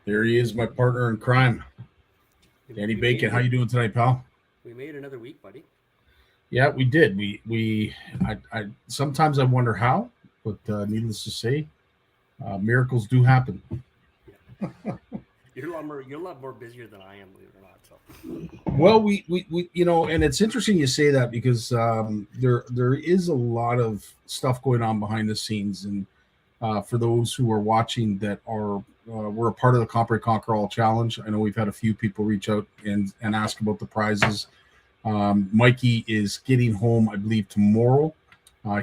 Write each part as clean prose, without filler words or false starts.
There he is, my partner in crime, Danny We made Bacon. How it. you doing tonight, pal? We made another week, buddy. Yeah, we did. I sometimes I wonder how, but needless to say, miracles do happen. Yeah, you're a lot more busier than I am, believe it or not. So Well, and it's interesting you say that because there is a lot of stuff going on behind the scenes, and for those who are watching that are we're a part of the Compre Conquer All Challenge. I know we've had a few people reach out and ask about the prizes. Mikey is getting home, I believe, tomorrow.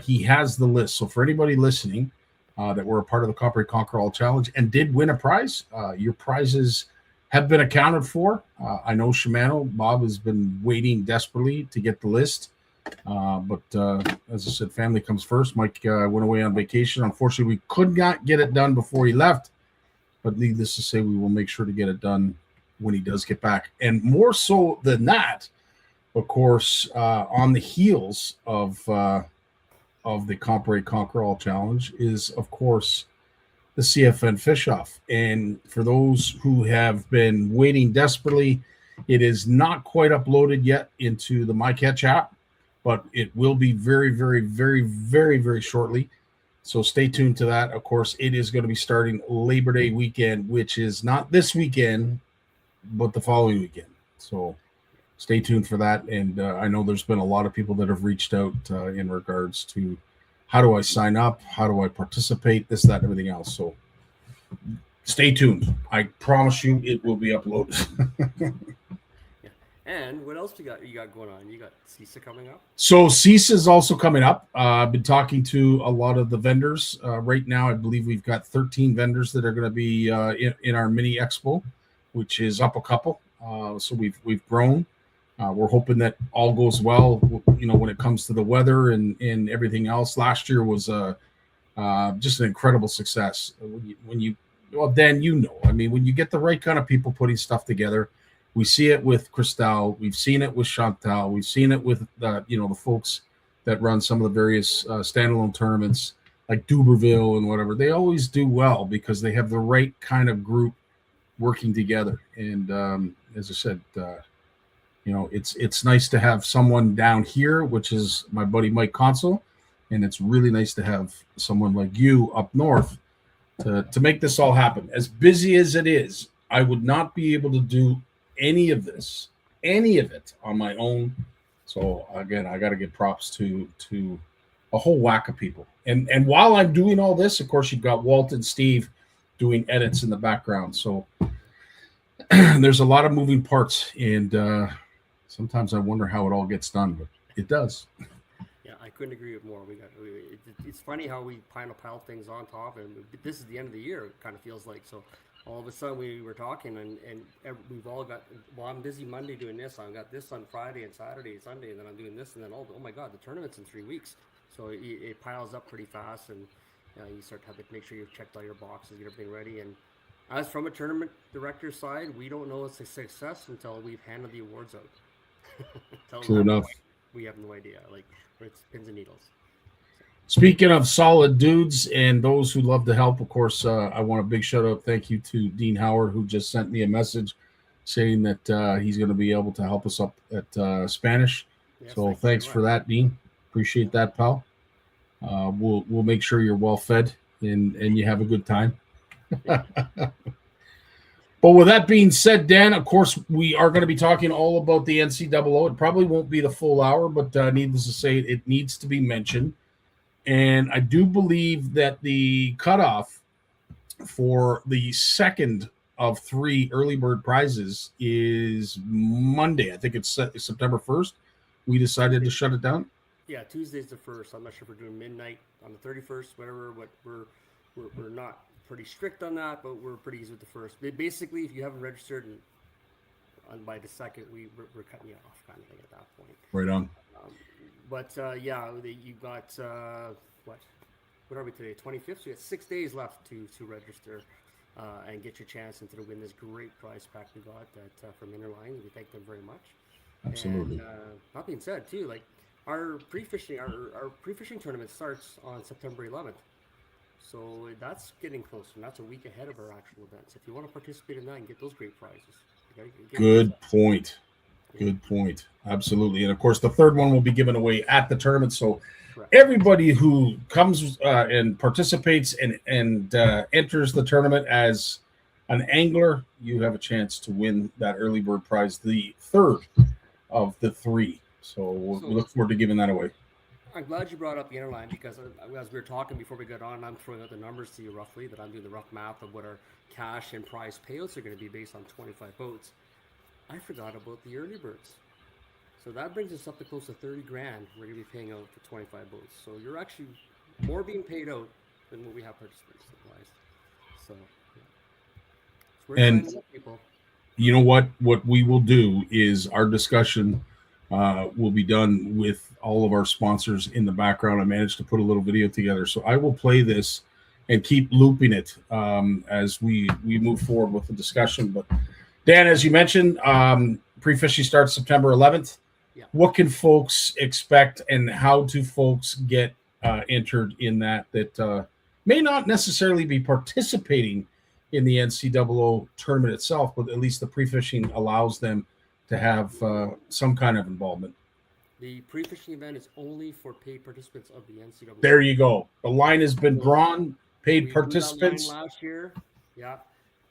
He has the list. So for anybody listening that were a part of the Copper Conquer All Challenge and did win a prize, your prizes have been accounted for. I know Shimano, Bob has been waiting desperately to get the list. But as I said, family comes first. Mike went away on vacation. Unfortunately, we could not get it done before he left. But needless to say, we will make sure to get it done when he does get back. And more so than that, of course, on the heels of the Compre Conquer All Challenge is, of course, the CFN Fish Off. And for those who have been waiting desperately, it is not quite uploaded yet into the MyCatch app, but it will be very, very, very, very, very shortly. So stay tuned to that. Of course, it is going to be starting Labor Day weekend, which is not this weekend, but the following weekend. So stay tuned for that. And I know there's been a lot of people that have reached out in regards to how do I sign up, how do I participate, this, that, and everything else. So stay tuned. I promise you, it will be uploaded. yeah. And what else you got going on? You got CISA coming up. So CESA is also coming up. I've been talking to a lot of the vendors right now. I believe we've got 13 vendors that are going to be in our mini expo, which is up a couple. So we've grown. We're hoping that all goes well. When it comes to the weather and everything else. Last year was just an incredible success. Well, Dan, I mean, when you get the right kind of people putting stuff together, we see it with Christelle, we've seen it with Chantal, we've seen it with the folks that run some of the various standalone tournaments like Duberville and whatever. They always do well because they have the right kind of group working together. And as I said, it's nice to have someone down here, which is my buddy Mike Consul, and it's really nice to have someone like you up north to make this all happen. As busy as it is, I would not be able to do any of it on my own. So again, I got to give props to a whole whack of people. And while I'm doing all this, of course, you've got Walt and Steve doing edits in the background. So there's a lot of moving parts, and sometimes I wonder how it all gets done, but it does. Yeah, I couldn't agree with more. It's funny how we pile things on top, and this is the end of the year. It kind of feels like so. All of a sudden, we were talking, and we've all got. Well, I'm busy Monday doing this. I've got this on Friday and Saturday and Sunday, and then I'm doing this, and then oh my God, the tournament's in 3 weeks. So it piles up pretty fast, and you start to have to make sure you've checked all your boxes, get everything ready. And as from a tournament director's side, we don't know it's a success until we've handed the awards out. Until True that enough. point, we have no idea. Like it's pins and needles. So, Speaking of solid dudes and those who love to help, of course, I want a big shout out. Thank you to Dean Howard, who just sent me a message saying that he's going to be able to help us up at Spanish. yes, So thank you very thanks for much. that, Dean. Appreciate that, pal. We'll make sure you're well fed and you have a good time. Yeah, But with that being said, Dan, of course, we are going to be talking all about the NCAA. It probably won't be the full hour, but needless to say, it needs to be mentioned. And I do believe that the cutoff for the second of three early bird prizes is Monday. I think it's September 1st. We decided to Tuesday. shut it down. Yeah, Tuesday's the first. I'm not sure if we're doing midnight on the 31st, whatever. What we're not pretty strict on that, but we're pretty easy with the first. Basically, if you haven't registered by the second, we're cutting you off, kind of thing at that point. Right on. Um, but yeah, you got what? What are we today? 25th. So you got 6 days left to register and get your chance and to win this great prize pack we got from Interline. We thank them very much. And Absolutely. that being said, too, like our pre-fishing tournament starts on September 11th. So that's getting closer, and that's a week ahead of our actual events. If you want to participate in that and get those great prizes, you got to get in those. Good point. Yeah, Good point. Absolutely. And of course, the third one will be given away at the tournament. So correct. everybody who comes and participates and enters the tournament as an angler, you have a chance to win that early bird prize, the third of the three. So we So look forward to giving that away. I'm glad you brought up the interline because as we were talking before we got on, I'm throwing out the numbers to you roughly that I'm doing the rough math of what our cash and prize payouts are going to be based on 25 boats. I forgot about the early birds. So that brings us up to close to 30 grand we're going to be paying out for 25 boats. So you're actually more being paid out than what we have participation wise. So, yeah. So we're And signing up people. you know what we will do is our discussion will be done with all of our sponsors in the background. I managed to put a little video together, so I will play this and keep looping it as we move forward with the discussion. But Dan, as you mentioned, pre-fishing starts September 11th. Yeah. What can folks expect, and how do folks get entered in that may not necessarily be participating in the NCAA tournament itself, but at least the pre-fishing allows them to have some kind of involvement. The pre-fishing event is only for paid participants of the NCAA. There you go. The line has been So drawn. Paid we drew that line participants. last year. Yeah,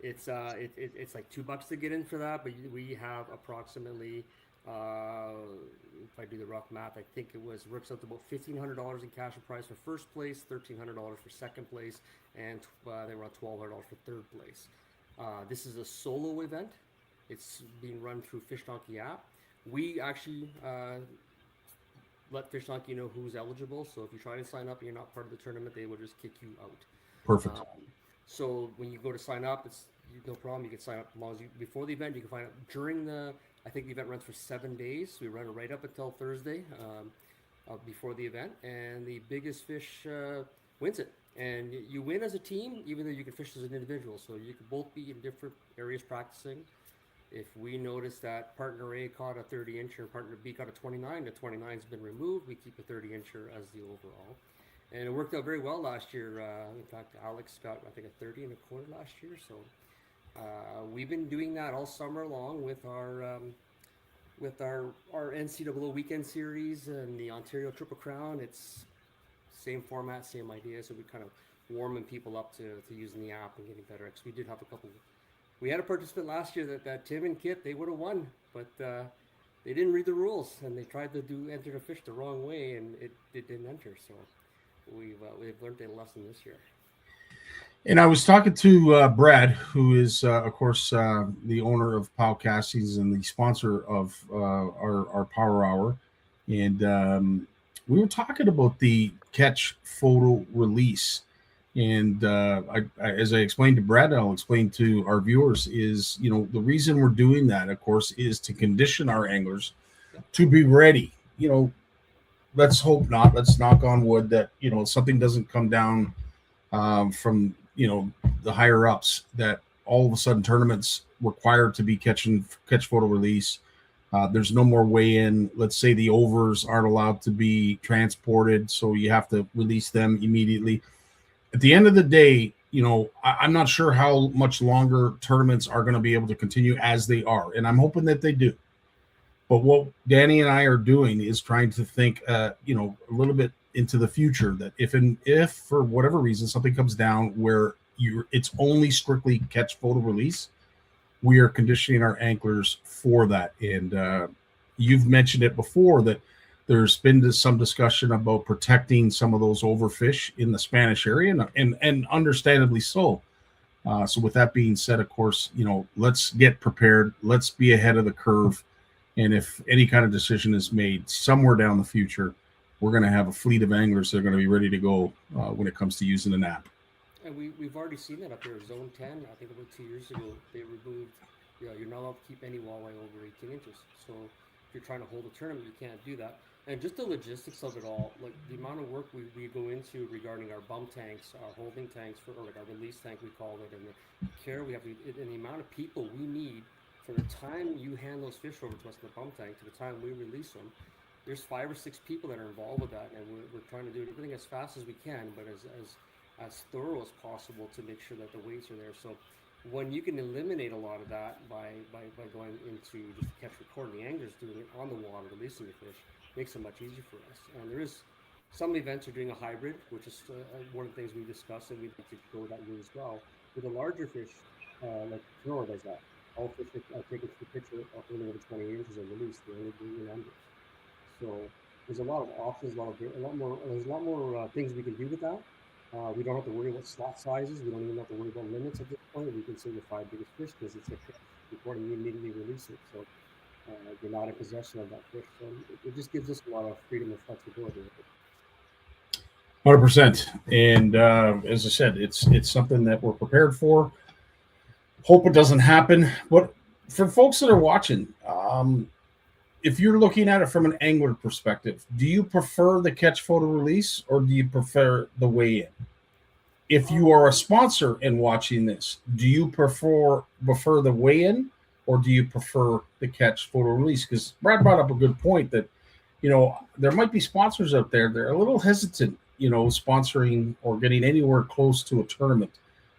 it's like $2 to get in for that, but we have approximately if I do the rough math, I think it works out to about $1,500 in cash and prize for first place, $1,300 for second place, and they were on $1,200 for third place. This is a solo event. It's being run through Fish Donkey app. We actually let Fish Donkey know who's eligible. So if you try to sign up and you're not part of the tournament, they will just kick you out. Perfect. So when you go to sign up, it's no problem. You can sign up as long as before the event. You can find out during the. I think the event runs for 7 days. So we run it right up until Thursday before the event, and the biggest fish wins it. And you win as a team, even though you can fish as an individual. So you can both be in different areas practicing. If we notice that partner A caught a 30-incher and partner B caught a 29, the 29's been removed. We keep a 30-incher as the overall. And it worked out very well last year. In fact, Alex got, I think, a 30 and a quarter last year. So we've been doing that all summer long with our NCAA weekend series and the Ontario Triple Crown. It's same format, same idea. So we kind of warming people up to using the app and getting better. Because we did have a couple. We had a participant last year that Tim and Kit, they would have won, but they didn't read the rules and they tried to enter the fish the wrong way, and it didn't enter. So we've learned a lesson this year. And I was talking to Brad, who is, of course, the owner of POW Castings and the sponsor of our POW'er Hour. And we were talking about the catch photo release. And as I explained to Brad, I'll explain to our viewers is, the reason we're doing that, of course, is to condition our anglers to be ready. Let's hope not. Let's knock on wood that, something doesn't come down from, the higher ups that all of a sudden tournaments required to be catch photo release. There's no more weigh in. Let's say the overs aren't allowed to be transported, so you have to release them immediately. At the end of the day, I'm not sure how much longer tournaments are going to be able to continue as they are, and I'm hoping that they do. But what Danny and I are doing is trying to think, a little bit into the future. That if for whatever reason something comes down where it's only strictly catch photo release, we are conditioning our anglers for that. And you've mentioned it before that there's been some discussion about protecting some of those overfish in the Spanish area, and understandably so. So with that being said, of course, let's get prepared. Let's be ahead of the curve. And if any kind of decision is made somewhere down the future, we're going to have a fleet of anglers that are going to be ready to go when it comes to using an app. And we've already seen that up there. Zone 10, I think about 2 years ago, they removed, you're not allowed to keep any walleye over 18 inches. So if you're trying to hold a tournament, you can't do that. And just the logistics of it all, like the amount of work we go into regarding our bump tanks, our holding tanks, or like our release tank, we call it, and the care we have to, and the amount of people we need from the time you hand those fish over to us in the bump tank to the time we release them. There's 5 or 6 people that are involved with that, and we're trying to do everything as fast as we can, but as as thorough as possible to make sure that the weights are there. So when you can eliminate a lot of that by going into just catch record, the anglers doing it on the water, releasing the fish, makes it much easier for us. And there is some events are doing a hybrid, which is one of the things we discussed, and we'd like to go that route as well. With the larger fish, like Toro does that. All fish are taken to the picture of only over 20 inches and released. They're only doing the numbers. So there's a lot of options, a lot more. There's a lot more things we can do with that. We don't have to worry about slot sizes. We don't even have to worry about limits at this point. We can say the 5 biggest fish because it's a fish recording. You immediately release it, so you're not in possession of that fish. So it just gives us a lot of freedom and flexibility. 100%. And as I said, it's something that we're prepared for. Hope it doesn't happen. But for folks that are watching, if you're looking at it from an angler perspective, do you prefer the catch photo release or do you prefer the weigh-in? If you are a sponsor and watching this, do you prefer the weigh-in or do you prefer the catch photo release? Because Brad brought up a good point that, there might be sponsors out there that are a little hesitant, sponsoring or getting anywhere close to a tournament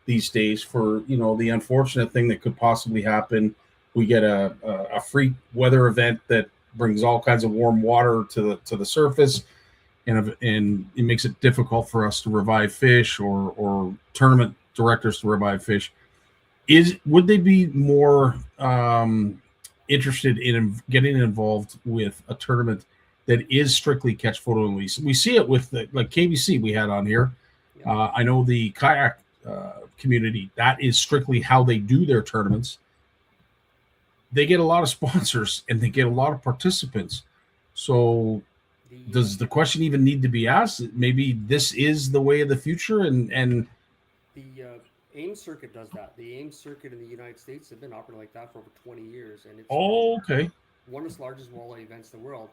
these days for, the unfortunate thing that could possibly happen. We get a freak weather event that brings all kinds of warm water to the surface, and it makes it difficult for us to revive fish or tournament directors to revive fish. Would they be more interested in getting involved with a tournament that is strictly catch photo and release? We see it with like KBC we had on here. Yeah. I know the kayak community, that is strictly how they do their tournaments. They get a lot of sponsors and they get a lot of participants. So does the question even need to be asked? Maybe this is the way of the future, and the AIM circuit does that. The AIM circuit in the United States have been operating like that for over 20 years, and it's okay. One of the largest walleye events in the world.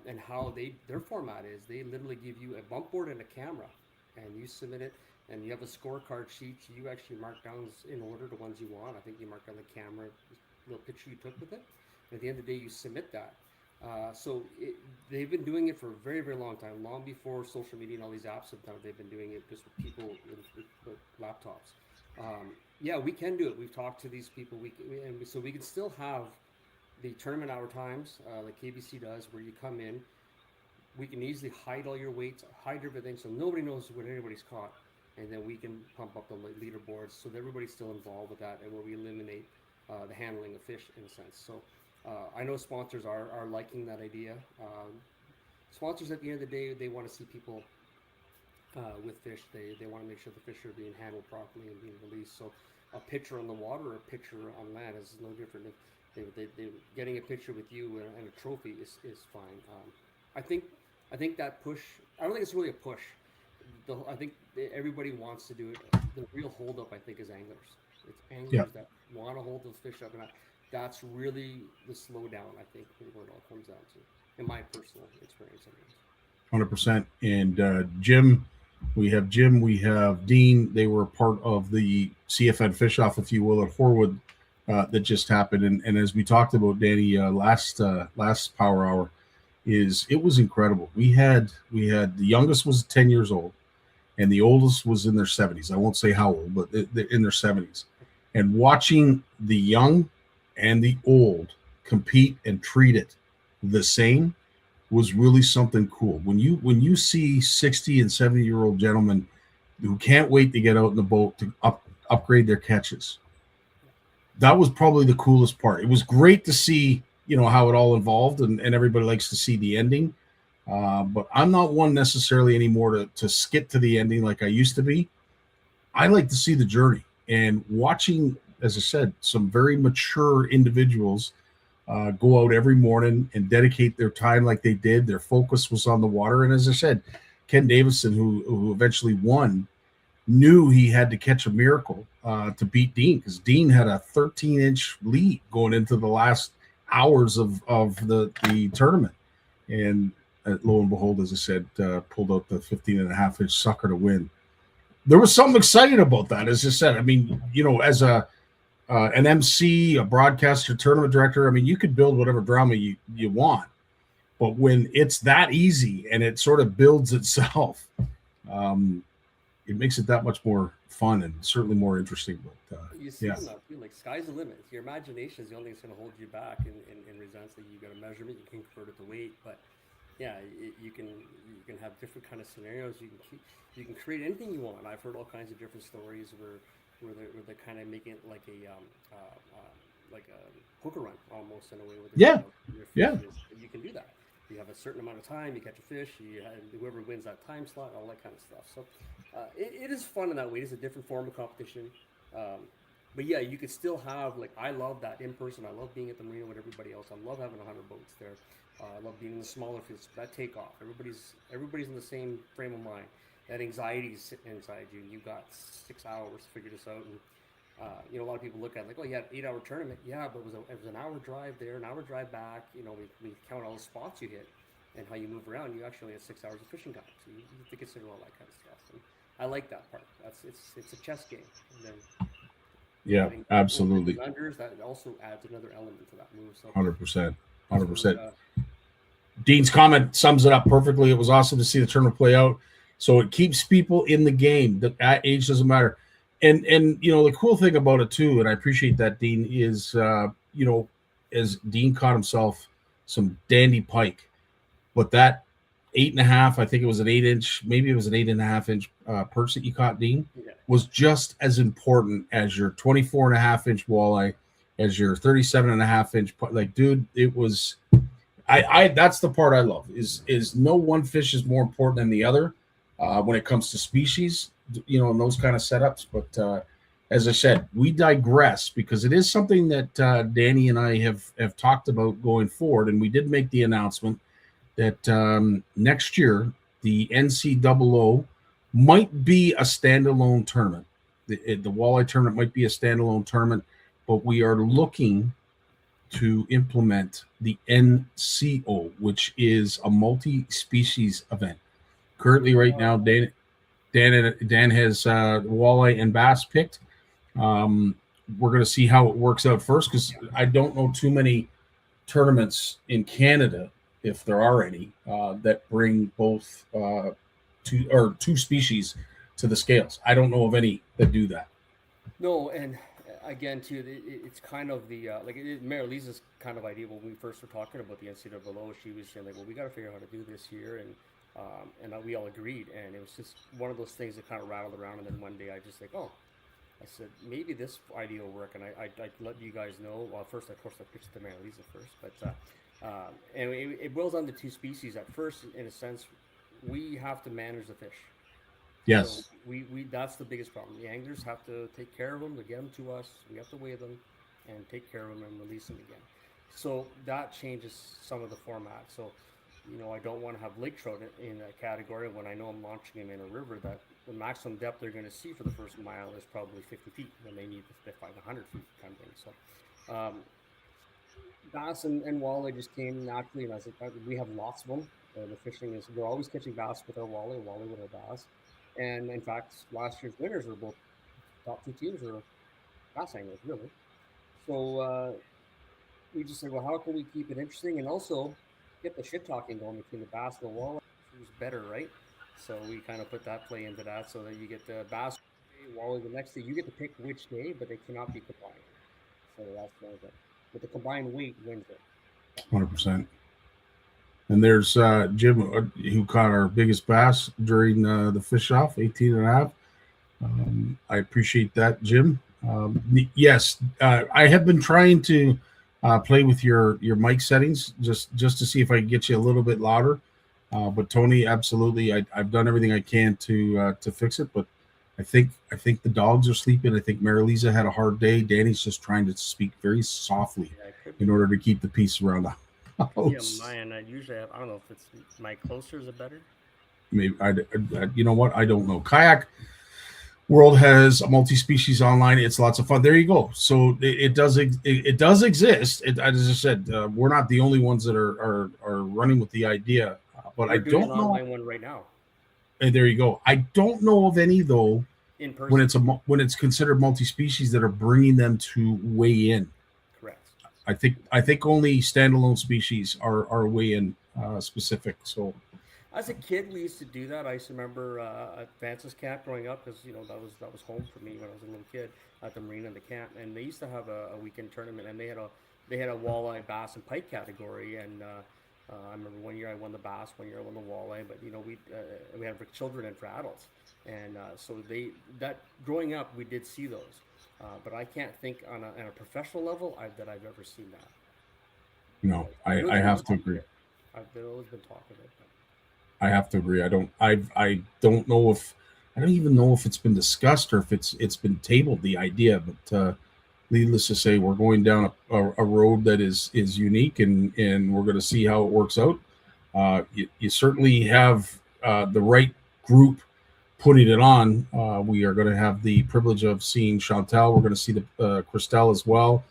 And how their format is, they literally give you a bump board and a camera, and you submit it, and you have a scorecard sheet. You actually mark down in order the ones you want. I think you mark down the camera, little picture you took with it. And at the end of the day, you submit that. They've been doing it for a very, very long time, long before social media and all these apps have done it. They've been doing it just with people with laptops. Yeah, we can do it. We've talked to these people. So we can still have the tournament hour times, like KBC does, where you come in. We can easily hide all your weights, hide everything, so nobody knows when anybody's caught. And then we can pump up the leaderboards so that everybody's still involved with that, and where we eliminate the handling of fish in a sense. So I know sponsors are liking that idea. Sponsors, at the end of the day, they want to see people with fish. They want to make sure the fish are being handled properly and being released. So a picture on the water or a picture on land is no different. They getting a picture with you and a trophy is fine. I think that push. I don't think it's really a push. I think everybody wants to do it. The real holdup, I think, is anglers. It's anglers that want to hold those fish up, and that's really the slowdown. I think where it all comes down to, in my personal experience. 100%. And Jim, we have Dean. They were part of the CFN fish off, if you will, at Horwood. That just happened, and as we talked about, Danny, last Power Hour, it was incredible. We had the youngest was 10 years old, and the oldest was in their 70s. I won't say how old, but they're in their 70s. And watching the young and the old compete and treat it the same was really something cool. When you see 60 and 70-year-old gentlemen who can't wait to get out in the boat to upgrade their catches. That was probably the coolest part. It was great to see, how it all evolved, and everybody likes to see the ending. But I'm not one necessarily anymore to skip to the ending like I used to be. I like to see the journey, and watching, as I said, some very mature individuals go out every morning and dedicate their time like they did. Their focus was on the water. And as I said, Ken Davison, who eventually won, knew he had to catch a miracle to beat Dean, because Dean had a 13-inch lead going into the last hours of the tournament. And lo and behold, as I said, pulled out the 15.5-inch sucker to win. There was something exciting about that. As I said, I mean, as an MC, a broadcaster, tournament director, I mean, you could build whatever drama you want. But when it's that easy and it sort of builds itself, it makes it that much more fun and certainly more interesting. But You see yeah, them now too, like sky's the limit. Your imagination is the only thing that's going to hold you back in results that you got a measurement, you can convert it to weight, but yeah, you can have different kind of scenarios. You can create anything you want. I've heard all kinds of different stories where they're kind of making it like a hooker run almost in a way where yeah, your fish yeah. is. You can do that. You have a certain amount of time. You catch a fish. Whoever wins that time slot, all that kind of stuff. So it is fun in that way. It's a different form of competition. Um, but yeah, you could still have like I love that in person. I love being at the marina with everybody else. I love having 100 boats there. I love being in the smaller fields. That takeoff, everybody's in the same frame of mind. That anxiety is sitting inside you. You got 6 hours to figure this out. And a lot of people look at it like, oh, you had an 8 hour tournament. Yeah, but it was an hour drive there, an hour drive back. We count all the spots you hit and how you move around. You actually only have 6 hours of fishing time, so you have to consider all that kind of stuff. And I like that part. It's a chess game. And then Yeah, having overs absolutely. and unders, that also adds another element to that move. So 100%. so 100%. Dean's comment sums it up perfectly. It was awesome to see the tournament play out. So it keeps people in the game. That age doesn't matter. And the cool thing about it too, and I appreciate that, Dean, is as Dean caught himself some dandy pike, but that 8.5, I think it was an 8 inch, maybe it was an 8.5 inch perch that you caught, Dean, yeah. was just as important as your 24.5 inch walleye, as your 37.5 inch. Like, dude, it was. I that's the part I love is no one fish is more important than the other when it comes to species, and those kind of setups. But as I said, we digress because it is something that Danny and I have talked about going forward, and we did make the announcement that next year the NCAA might be a standalone tournament. The walleye tournament might be a standalone tournament, but we are looking to implement the NCO, which is a multi-species event. Currently, right now, Dan has walleye and bass picked. We're going to see how it works out first because I don't know too many tournaments in Canada, if there are any, that bring both two species to the scales. I don't know of any that do that. No, and again, too, it's kind of the Mary Lisa's kind of idea when we first were talking about the NCAA. She was saying like, well, we got to figure out how to do this here, and we all agreed, and it was just one of those things that kind of rattled around. And then one day, I just like, oh, I said maybe this idea will work, and I let you guys know. Well, first, of course, I pitched to Mary Lisa first, but and it boils down to two species. At first, in a sense, we have to manage the fish. So Yes, we that's the biggest problem. The anglers have to take care of them to get them to us. We have to weigh them and take care of them and release them again. So that changes some of the format. So, I don't want to have lake trout in that category when I know I'm launching them in a river that the maximum depth they're going to see for the first mile is probably 50 feet when they need to find 100 feet kind of thing. So, bass and walleye just came naturally, and I said we have lots of them. The fishing is we're always catching bass with our walleye with our bass. And in fact, last year's winners were both top two teams were bass anglers, really. So we just said, well, how can we keep it interesting and also get the shit talking going between the bass and the walleye? Who's better, right? So we kind of put that play into that so that you get the bass day, walleye the next day. You get to pick which day, but they cannot be combined. So that's one of them. But the combined weight wins it. 100%. And there's Jim, who caught our biggest bass during the fish off, 18.5. I appreciate that, Jim. Yes, I have been trying to play with your mic settings just to see if I can get you a little bit louder. But Tony, absolutely, I've done everything I can to fix it. But I think the dogs are sleeping. I think Mary Lisa had a hard day. Danny's just trying to speak very softly in order to keep the peace around the house. Yeah, mine. I usually have. I don't know if it's my closer is it better. Maybe you know what? I don't know. Kayak World has a multi-species online. It's lots of fun. There you go. So it does exist. As I said, we're not the only ones that are running with the idea. But We're I doing don't an know. online one right now. And there you go. I don't know of any though In person. when it's considered multi-species that are bringing them to weigh in. Correct. I think only standalone species are weigh in specific. So As a kid, we used to do that. I used to remember at Vance's camp growing up, because that was home for me when I was a little kid at the marina and the camp. And they used to have a weekend tournament, and they had a walleye, bass, and pike category. And I remember one year I won the bass, one year I won the walleye. But we had for children and for adults, and so that growing up we did see those. But I can't think on a professional level that I've ever seen that. No, There's I always been have to talk of agree. it. There's always been talk of it. I have to agree. I don't know if I don't even know if it's been discussed or if it's been tabled, the idea. But needless to say, we're going down a road that is unique, and we're going to see how it works out. You certainly have the right group putting it on. We are going to have the privilege of seeing Chantel. We're going to see the Christelle as well.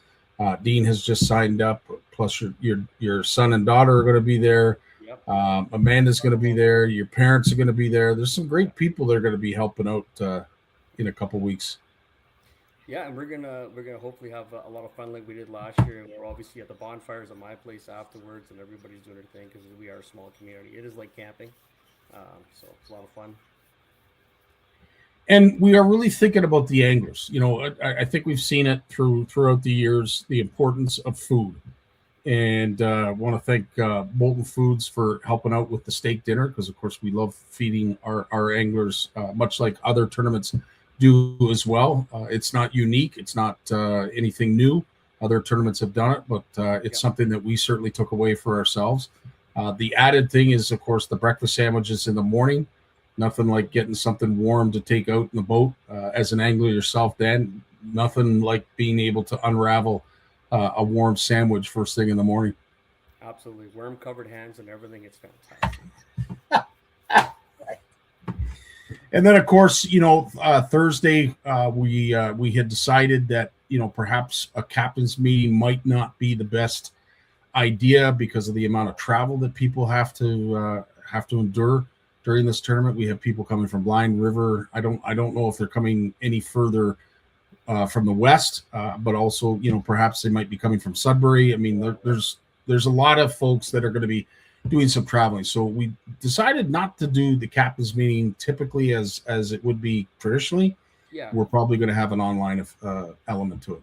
Dean has just signed up. Plus, your son and daughter are going to be there. Yep. Amanda's going to be there. Your parents are going to be there. There's some great people that are going to be helping out in a couple weeks. Yeah, and we're gonna hopefully have a lot of fun like we did last year. And we're obviously at the bonfires at my place afterwards, and everybody's doing their thing because we are a small community. It is like camping, so it's a lot of fun. And we are really thinking about the anglers. I think we've seen it throughout the years, the importance of food. And I want to thank Bolton Foods for helping out with the steak dinner, because, of course, we love feeding our anglers, much like other tournaments do as well. It's not unique. It's not anything new. Other tournaments have done it, but it's Yep. something that we certainly took away for ourselves. The added thing is, of course, the breakfast sandwiches in the morning. Nothing like getting something warm to take out in the boat. As an angler yourself, Dan, nothing like being able to unravel a warm sandwich first thing in the morning. Absolutely, worm covered hands and everything. It's fantastic. And then, of course, Thursday we had decided that perhaps a captain's meeting might not be the best idea because of the amount of travel that people have to endure during this tournament. We have people coming from Blind River. I don't know if they're coming any further from the west, but also perhaps they might be coming from Sudbury. I mean, there's a lot of folks that are going to be doing some traveling. So we decided not to do the captain's meeting typically as it would be traditionally. Yeah, We're probably going to have an online element to it.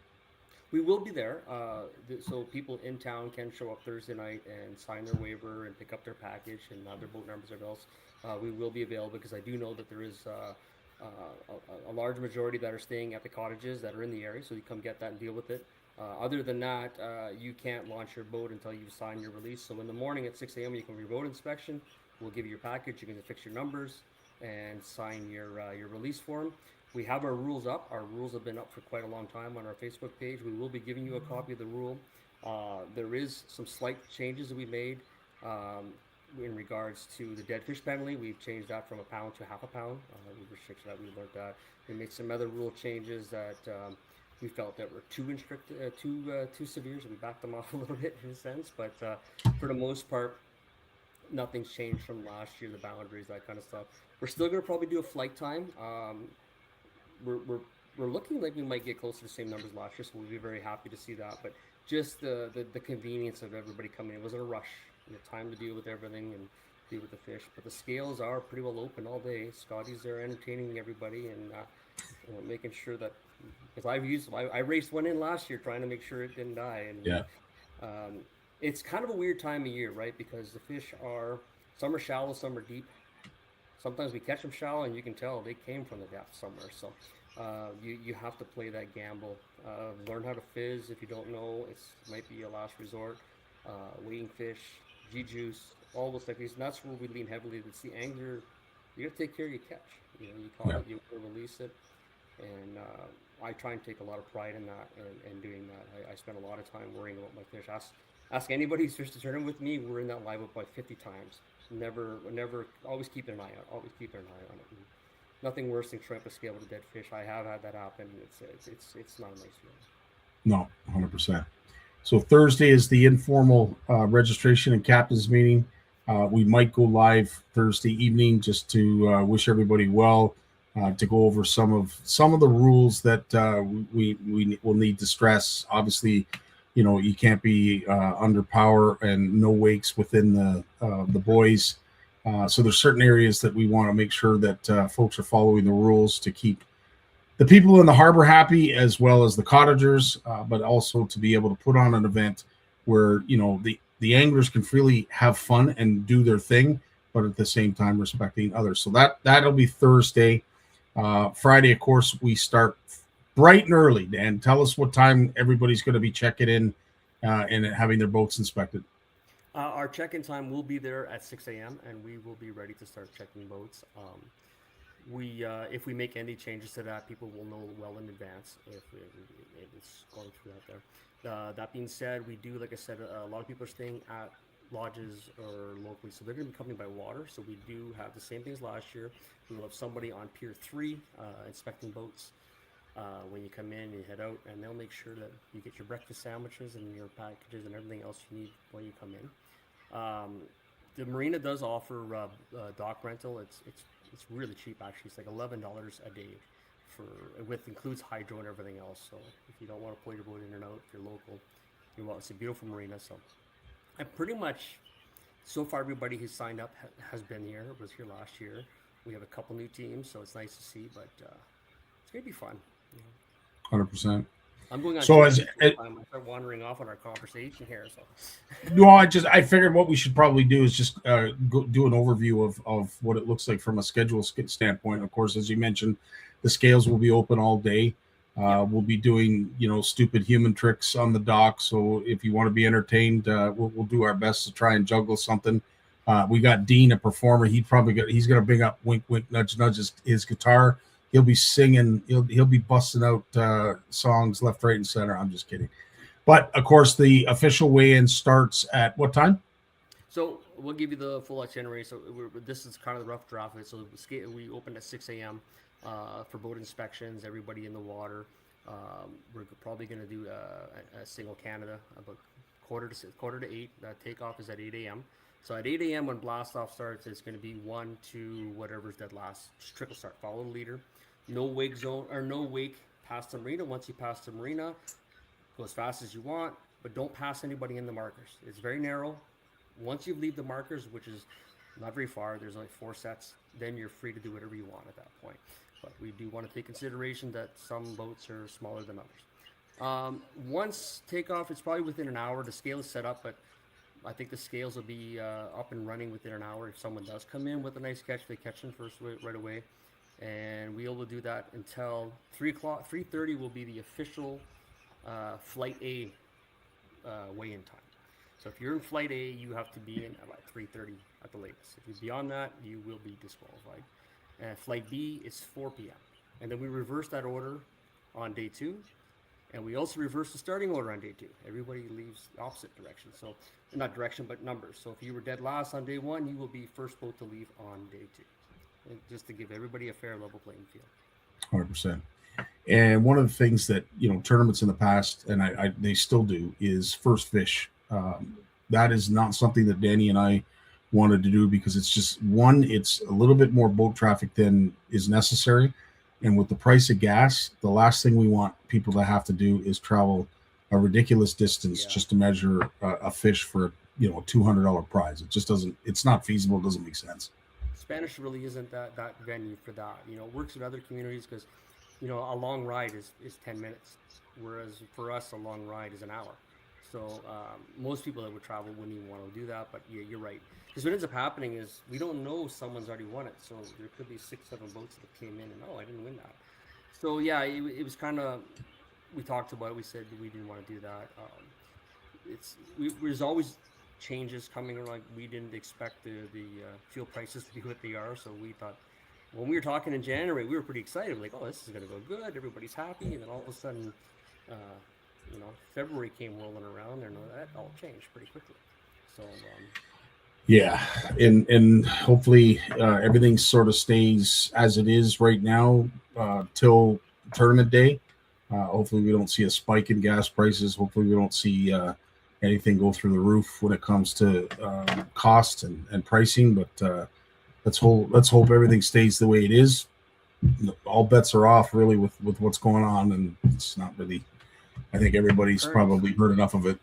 we will be there, so people in town can show up Thursday night and sign their waiver and pick up their package and their boat numbers or else. We will be available because I do know that there is a large majority that are staying at the cottages that are in the area, so you come get that and deal with it. Other than that, you can't launch your boat until you sign your release. So in the morning at 6 a.m., you come for your boat inspection. We'll give you your package. You can fix your numbers and sign your release form. We have our rules up. Our rules have been up for quite a long time on our Facebook page. We will be giving you a copy of the rule. There is some slight changes that we made in regards to the dead fish penalty. We've changed that from a pound to half a pound. We restricted that. We learned that. We made some other rule changes that we felt that were too too severe, so we backed them off a little bit in a sense. But for the most part, nothing's changed from last year. The boundaries, that kind of stuff. We're still going to probably do a flight time. We're looking like we might get close to the same numbers last year, so we'll be very happy to see that. But just the convenience of everybody coming in. It wasn't a rush. Time to deal with everything and deal with the fish. But the scales are pretty well open all day. Scottie's there entertaining everybody and making sure that, because I raced one in last year trying to make sure it didn't die. And Yeah. it's kind of a weird time of year, right? Because the fish some are shallow, some are deep. Sometimes we catch them shallow, and you can tell they came from the depth somewhere. So you have to play that gamble. Learn how to fizz. If you don't know, it might be a last resort. Wading fish, G-juice, all those techniques. And that's where we lean heavily. It's the angler. You got to take care of your catch. You caught it, you release it. And I try and take a lot of pride in that and doing that. I spend a lot of time worrying about my fish. Ask anybody who's fished a tournament with me. We're in that live up by 50 times. Never, always keeping an eye out. Always keeping an eye on it. And nothing worse than shrimp to scale with a dead fish. I have had that happen. It's not a nice feeling. No, 100%. So Thursday is the informal registration and captain's meeting. We might go live Thursday evening just to wish everybody well, to go over some of the rules that we will need to stress. Obviously, you can't be under POW'er and no wakes within the buoys. So there's certain areas that we want to make sure that folks are following the rules to keep the people in the harbor happy, as well as the cottagers, but also to be able to put on an event where, you know, the anglers can freely have fun and do their thing, but at the same time respecting others. So that'll be Thursday. Friday, of course, we start bright and early. Dan, tell us what time everybody's going to be checking in and having their boats inspected. Our check-in time will be there at 6 a.m. and we will be ready to start checking boats. If we make any changes to that, people will know well in advance if it's going through out there. That being said, we do, like I said, a lot of people are staying at lodges or locally, so they're going to be coming by water. So we do have the same things last year. We will have somebody on Pier 3 inspecting boats when you come in and you head out, and they'll make sure that you get your breakfast sandwiches and your packages and everything else you need when you come in. The marina does offer dock rental. It's really cheap actually. It's like $11 a day includes hydro and everything else. So if you don't want to pull your boat in and out, if you're local, it's a beautiful marina. So and pretty much so far everybody who's signed up has been here. Was here last year. We have a couple new teams, so it's nice to see. But it's gonna be fun. 100%. I'm going on. So I start wandering off on our conversation here. So, no, I figured what we should probably do is just do an overview of what it looks like from a schedule standpoint. Of course, as you mentioned, the scales will be open all day. We'll be doing, stupid human tricks on the dock. So if you want to be entertained, we'll do our best to try and juggle something. We got Dean, a performer. He's going to bring up wink, wink, nudge, nudge his guitar. He'll be singing. He'll be busting out songs left, right, and center. I'm just kidding. But, of course, the official weigh-in starts at what time? So we'll give you the full itinerary. So this is kind of the rough draft of it. So we opened at 6 a.m. For boat inspections, everybody in the water. We're probably going to do a single Canada about quarter to 8. Takeoff is at 8 a.m. So at 8 a.m. when blast off starts, it's going to be 1 to whatever's dead last. Just trickle start. Follow the leader. No wake zone or no wake past the marina. Once you pass the marina, go as fast as you want, but don't pass anybody in the markers. It's very narrow. Once you leave the markers, which is not very far, there's only 4 sets, then you're free to do whatever you want at that point. But we do want to take consideration that some boats are smaller than others. Once takeoff, it's probably within an hour. The scale is set up, but I think the scales will be up and running within an hour. If someone does come in with a nice catch, they catch them first right away. And we will do that until 3 o'clock. 3:30 will be the official Flight A weigh-in time. So if you're in Flight A, you have to be in at like 3:30 at the latest. If you're beyond that, you will be disqualified. And Flight B is 4 p.m. And then we reverse that order on day 2. And we also reverse the starting order on day 2. Everybody leaves the opposite direction. So not direction, but numbers. So if you were dead last on day 1, you will be first boat to leave on day 2. And just to give everybody a fair level playing field. 100%. And one of the things that, tournaments in the past, and they still do, is first fish. That is not something that Danny and I wanted to do because it's just, one, it's a little bit more boat traffic than is necessary. And with the price of gas, the last thing we want people to have to do is travel a ridiculous distance just to measure a fish for a $200 prize. It just doesn't, it's not feasible. It doesn't make sense. Spanish really isn't that venue for that. It works in other communities because, a long ride is 10 minutes, whereas for us, a long ride is an hour. So most people that would travel wouldn't even want to do that. But yeah, you're right. Because what ends up happening is we don't know someone's already won it. So there could be 6-7 boats that came in and, I didn't win that. So yeah, it was kind of, we talked about it. We said we didn't want to do that. There's always changes coming. Like we didn't expect the fuel prices to be what they are. So we thought, when we were talking in January, we were pretty excited. Like, this is going to go good. Everybody's happy. And then all of a sudden, February came rolling around and that all changed pretty quickly. So, yeah. And hopefully everything sort of stays as it is right now till tournament day. Hopefully we don't see a spike in gas prices. Hopefully we don't see anything go through the roof when it comes to cost and pricing. But let's hope everything stays the way it is. All bets are off really with what's going on, and it's not really. I think everybody's probably heard enough of it.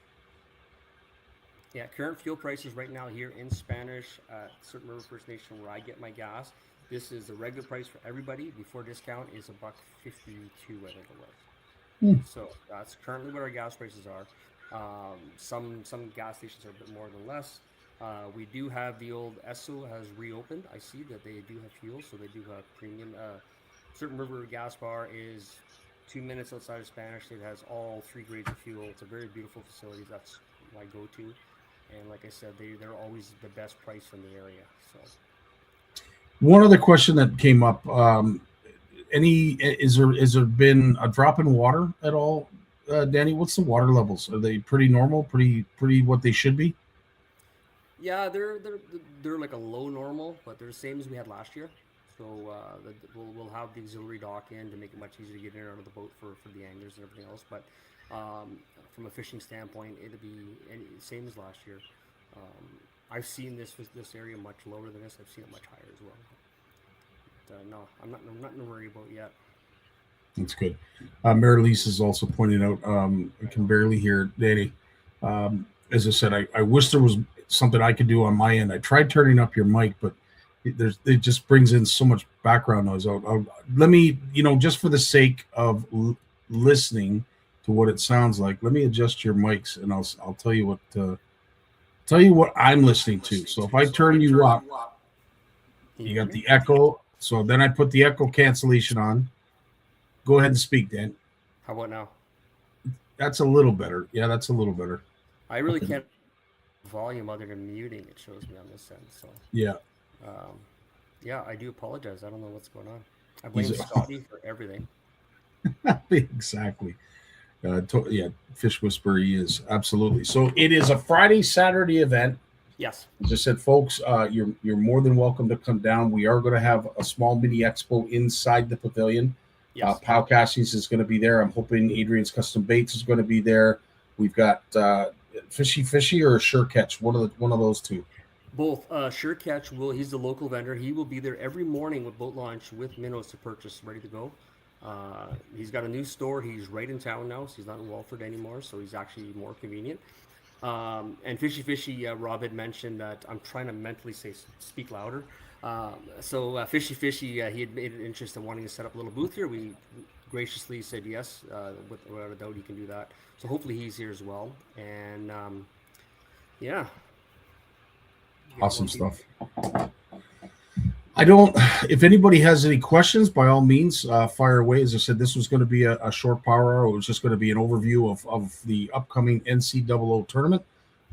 Yeah, current fuel prices right now here in Spanish at Certain River First Nation, where I get my gas. This is the regular price for everybody before discount is a buck 52, I think it was. Hmm. So that's currently what our gas prices are. Some gas stations are a bit more than less. We do have the old Esso has reopened. I see that they do have fuel, so they do have premium. Certain River Gas Bar is 2 minutes outside of Spanish. It has all three grades of fuel. It's a very beautiful facility. That's my go-to. And like I said, they're always the best price in the area. So One other question that came up: any is there been a drop in water at all, Danny? What's the water levels? Are they pretty normal? Pretty what they should be? yeah, they're like a low normal, but they're the same as we had last year. So we'll have the auxiliary dock in to make it much easier to get in and out of the boat for the anglers and everything else. But from a fishing standpoint, it'll be same as last year. Um, I've seen this area much lower than this. I've seen it much higher as well. But, no, I'm not in a worry about yet. That's good. Mary Lise is also pointing out. I can barely hear Danny. As I said, I wish there was something I could do on my end. I tried turning up your mic, but it just brings in so much background noise. Let me, just for the sake of listening to what it sounds like, let me adjust your mics, and I'll tell you what I'm listening to. So if I turn you up, Can you you hear got me? the echo. So then I put the echo cancellation on. Go ahead and speak, Dan. How about now? That's a little better. Yeah, that's a little better. I really Okay. can't volume other than muting. It shows me on this end. So Yeah, um, yeah, I do apologize. I don't know what's going on. I he's blame Scottie for everything. exactly. Yeah, Fish Whisperer he is absolutely. So it is a Friday Saturday event. Yes. As I said, folks, you're more than welcome to come down. We are going to have a small mini expo inside the pavilion. Yes. Pow Castings is going to be there. I'm hoping Adrian's Custom Baits is going to be there. We've got Fishy or Sure Catch, one of those two. Both. Sure Catch will. He's the local vendor. He will be there every morning with boat launch with minnows to purchase, ready to go. He's got a new store. He's right in town now, so he's not in Walford anymore. So he's actually more convenient. And Rob had mentioned that I'm trying to mentally say speak louder. He had made an interest in wanting to set up a little booth here. We graciously said yes, without a doubt he can do that. So hopefully he's here as well. And yeah, we got Awesome more people. stuff. I don't. If anybody has any questions, by all means, fire away. As I said, this was going to be a short power hour. It was just going to be an overview of the upcoming NCAA tournament.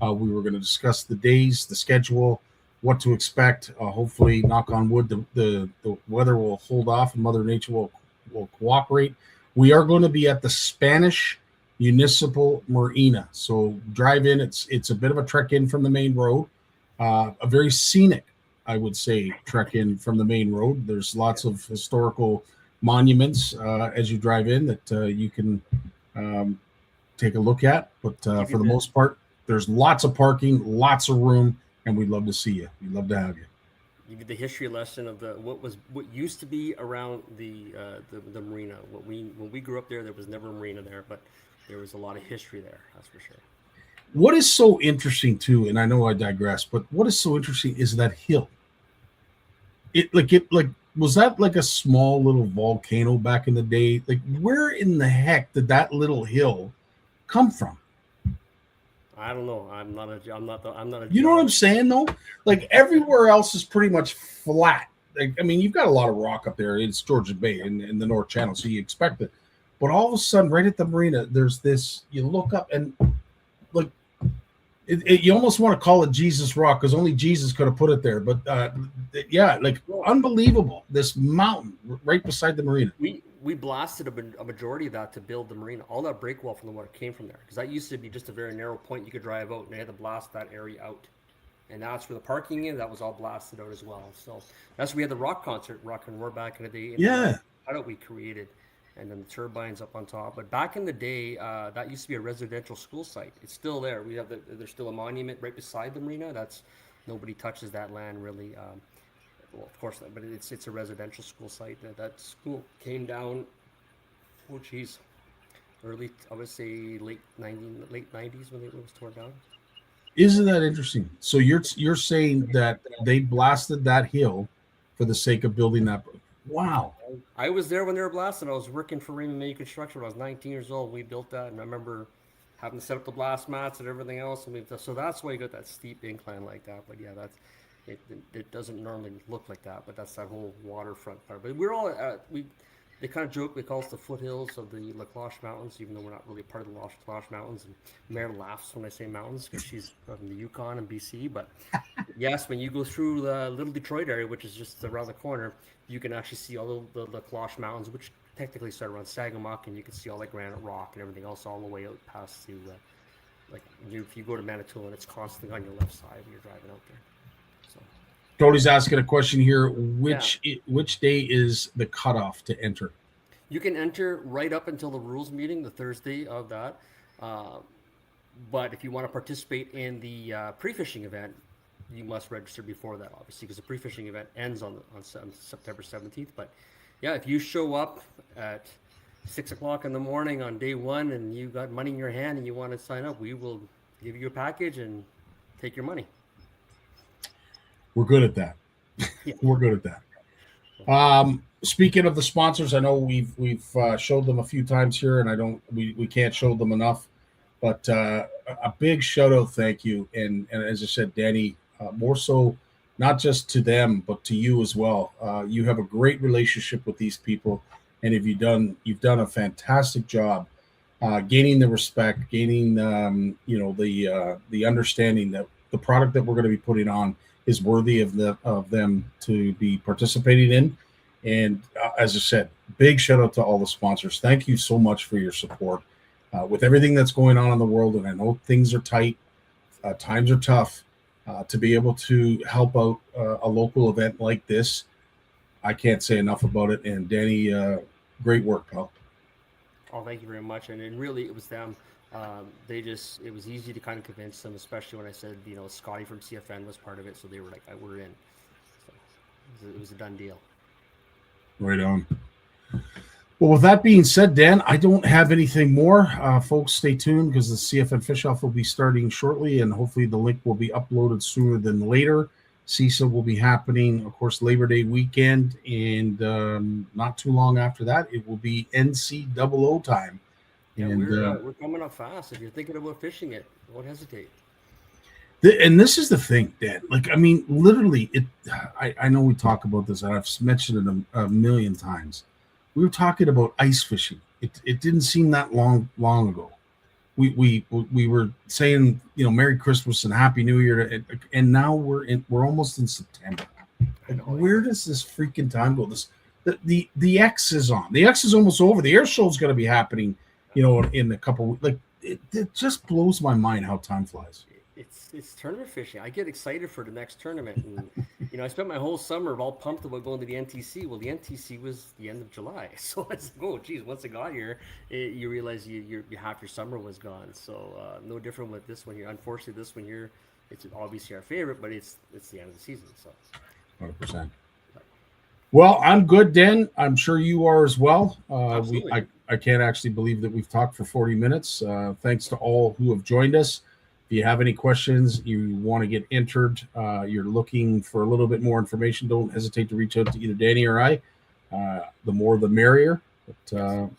We were going to discuss the days, the schedule, what to expect. Hopefully, knock on wood, the weather will hold off and Mother Nature will cooperate. We are going to be at the Spanish Municipal Marina. So drive in. It's a bit of a trek in from the main road. A very scenic, I would say, trek in from the main road. There's lots of historical monuments as you drive in that you can take a look at. But Give for you the the most part, there's lots of parking, lots of room, and we'd love to see you. We'd love to have you. Give you the history lesson of what used to be around the marina. When we grew up there was never a marina there, but there was a lot of history there. That's for sure. What is so interesting too, and I know I digress, but what is so interesting is that hill. It was that like a small little volcano back in the day? Like where in the heck did that little hill come from? I don't know. I'm not a You know what I'm geologist. saying though? Like everywhere else is pretty much flat. Like I mean, you've got a lot of rock up there. It's Georgian Bay in the North Channel, so you expect it. But all of a sudden, right at the marina, there's this. You look up and like you almost want to call it Jesus Rock because only Jesus could have put it there. But yeah, like unbelievable. This mountain right beside the marina. We blasted a majority of that to build the marina. All that breakwall from the water came from there because that used to be just a very narrow point you could drive out, and they had to blast that area out. And that's where the parking is. That was all blasted out as well. So that's where we had the rock concert, Rock and Roar, back in the day. And Yeah, cutout we created, and then the turbines up on top. But back in the day, that used to be a residential school site. It's still there. There's still a monument right beside the marina. That's nobody touches that land really. Well, of course, but it's a residential school site. That school came down. Oh, geez, early I would say late '90s when it was torn down. Isn't that interesting? So you're saying that they blasted that hill for the sake of building that? Wow. I was there when they were blasting. I was working for Raymond May Construction when I was 19 years old. We built that, and I remember having to set up the blast mats and everything else. So that's why you got that steep incline like that. But yeah, that's it. It doesn't normally look like that, but that's that whole waterfront part. But we're all we. They kind of joke. They call us the foothills of the La Cloche Mountains, even though we're not really part of the La Cloche Mountains. And Mare laughs when I say mountains because she's from the Yukon and BC. But yes, when you go through the Little Detroit area, which is just around the corner, you can actually see all the La Cloche Mountains, which technically start around Sagamok, and you can see all the granite rock and everything else all the way out past to, if you go to Manitoulin, it's constantly on your left side when you're driving out there. So, Cody's asking a question here. Which day is the cutoff to enter? You can enter right up until the rules meeting, the Thursday of that. But if you want to participate in the pre-fishing event, you must register before that, obviously, because the pre-fishing event ends on September 17th. But yeah, if you show up at 6 o'clock in the morning on day one and you got money in your hand and you want to sign up, we will give you a package and take your money. We're good at that. Yeah. We're good at that. Speaking of the sponsors, I know we've showed them a few times here, and we can't show them enough. But a big shout out, thank you, and as I said, Danny, more so not just to them but to you as well. You have a great relationship with these people, and you've done a fantastic job gaining the respect, gaining the understanding that the product that we're going to be putting on is worthy of them to be participating in. And as I said, big shout out to all the sponsors. Thank you so much for your support with everything that's going on in the world. And I know things are tight, times are tough. To be able to help out a local event like this, I can't say enough about it. And Danny, great work, pal. Oh, thank you very much. And really, it was them. It was easy to kind of convince them, especially when I said, Scottie from CFN was part of it. So they were like, we're in. So it was a done deal. Right on. Well, with that being said, Dan, I don't have anything more. Folks, stay tuned because the CFN Fish Off will be starting shortly, and hopefully the link will be uploaded sooner than later. CISA will be happening, of course, Labor Day weekend, and not too long after that, it will be NCOO time. Yeah, and we're coming up fast. If you're thinking about fishing it, don't hesitate. And this is the thing, Dan. Literally, I know we talk about this, and I've mentioned it a million times. We were talking about ice fishing. It didn't seem that long ago. We were saying, Merry Christmas and Happy New Year, and now we're almost in September. Where does this freaking time go? The X is on. The X is almost over. The air show is going to be happening, in a couple of weeks. It just blows my mind how time flies. It's tournament fishing. I get excited for the next tournament, and I spent my whole summer all pumped about going to the NTC. Well, the NTC was the end of July, so it's geez. Once I got here, you realize you half your summer was gone. So no different with this one here. Unfortunately, this one here, it's obviously our favorite, but it's the end of the season. So 100%. Well, I'm good, Dan. I'm sure you are as well. I can't actually believe that we've talked for 40 minutes. Thanks to all who have joined us. If you have any questions, you want to get entered, you're looking for a little bit more information, don't hesitate to reach out to either Danny or I. The more the merrier. But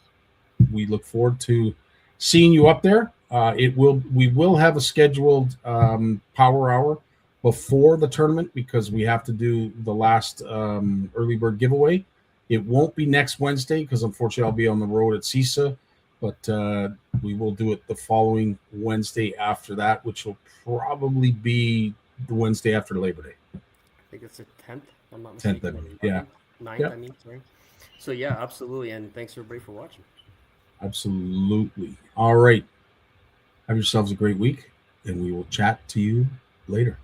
we look forward to seeing you up there. We will have a scheduled POW'er Hour before the tournament because we have to do the last early bird giveaway. It won't be next Wednesday because unfortunately I'll be on the road at CISA. But we will do it the following Wednesday after that, which will probably be the Wednesday after Labor Day. I think it's the 10th. I'm not mistaken. 10th, I mean. Yeah. 9th, yeah. I mean, sorry. So, yeah, absolutely. And thanks, everybody, for watching. Absolutely. All right. Have yourselves a great week, and we will chat to you later.